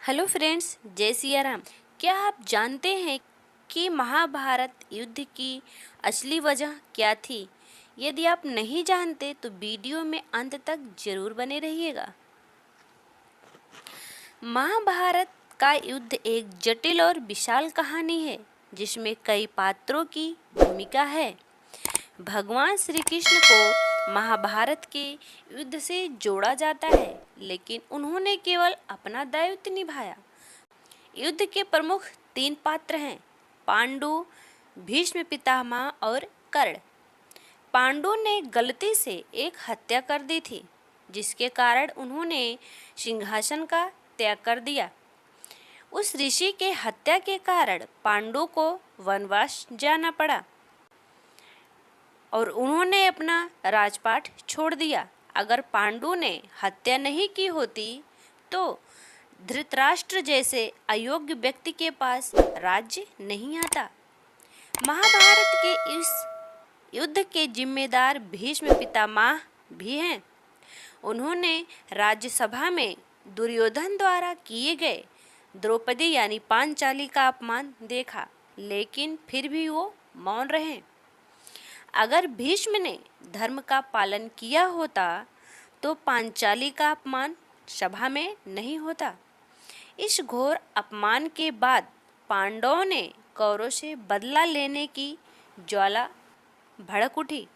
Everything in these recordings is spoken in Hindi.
हेलो फ्रेंड्स, जय सिया राम। क्या आप जानते हैं कि महाभारत युद्ध की असली वजह क्या थी? यदि आप नहीं जानते तो वीडियो में अंत तक जरूर बने रहिएगा। महाभारत का युद्ध एक जटिल और विशाल कहानी है जिसमें कई पात्रों की भूमिका है। भगवान श्री कृष्ण को महाभारत के युद्ध से जोड़ा जाता है, लेकिन उन्होंने केवल अपना दायित्व निभाया। युद्ध के प्रमुख 3 पात्र हैं: पांडु, भीष्म पितामह और कर्ण। पांडु ने गलती से एक हत्या कर दी थी, जिसके कारण उन्होंने सिंहासन का त्याग कर दिया। उस ऋषि के हत्या के कारण पांडु को वनवास जाना पड़ा और उन्होंने अपना राजपाट छोड़ दिया। अगर पांडु ने हत्या नहीं की होती तो धृतराष्ट्र जैसे अयोग्य व्यक्ति के पास राज्य नहीं आता। महाभारत के इस युद्ध के जिम्मेदार भीष्म पितामह भी हैं। उन्होंने राज्यसभा में दुर्योधन द्वारा किए गए द्रौपदी यानी पांचाली का अपमान देखा, लेकिन फिर भी वो मौन रहे। अगर भीष्म ने धर्म का पालन किया होता तो पांचाली का अपमान सभा में नहीं होता। इस घोर अपमान के बाद पांडवों ने कौरवों से बदला लेने की ज्वाला भड़क उठी।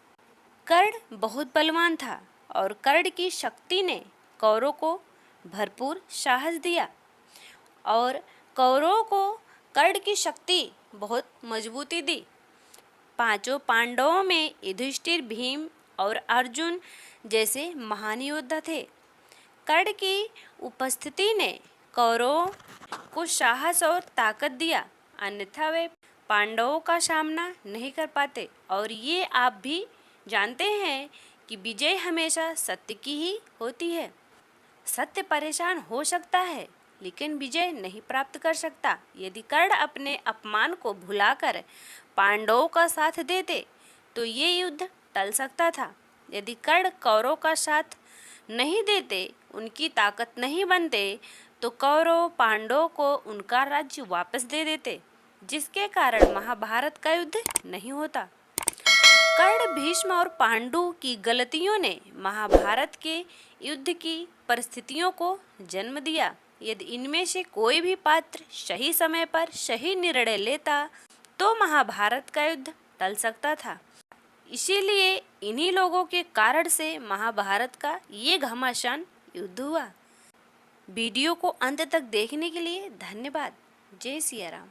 कर्ण बहुत बलवान था और कर्ण की शक्ति ने कौरवों को भरपूर साहस दिया और कौरवों को कर्ण की शक्ति बहुत मजबूती दी। 5 पांडवों में युधिष्ठिर, भीम और अर्जुन जैसे महान योद्धा थे। कर्ण की उपस्थिति ने कौरवों को साहस और ताकत दिया, अन्यथा वे पांडवों का सामना नहीं कर पाते। और ये आप भी जानते हैं कि विजय हमेशा सत्य की ही होती है। सत्य परेशान हो सकता है, लेकिन विजय नहीं प्राप्त कर सकता। यदि कर्ण अपने अपमान को भुलाकर पांडवों का साथ देते तो ये युद्ध टल सकता था। यदि कर्ण कौरवों का साथ नहीं देते, उनकी ताकत नहीं बनते, तो कौरव पांडवों को उनका राज्य वापस दे देते, जिसके कारण महाभारत का युद्ध नहीं होता। कर्ण, भीष्म और पांडु की गलतियों ने महाभारत के युद्ध की परिस्थितियों को जन्म दिया। यदि इनमें से कोई भी पात्र सही समय पर सही निर्णय लेता तो महाभारत का युद्ध टल सकता था। इसीलिए इन्हीं लोगों के कारण से महाभारत का ये घमासान युद्ध हुआ। वीडियो को अंत तक देखने के लिए धन्यवाद। जय सिया राम।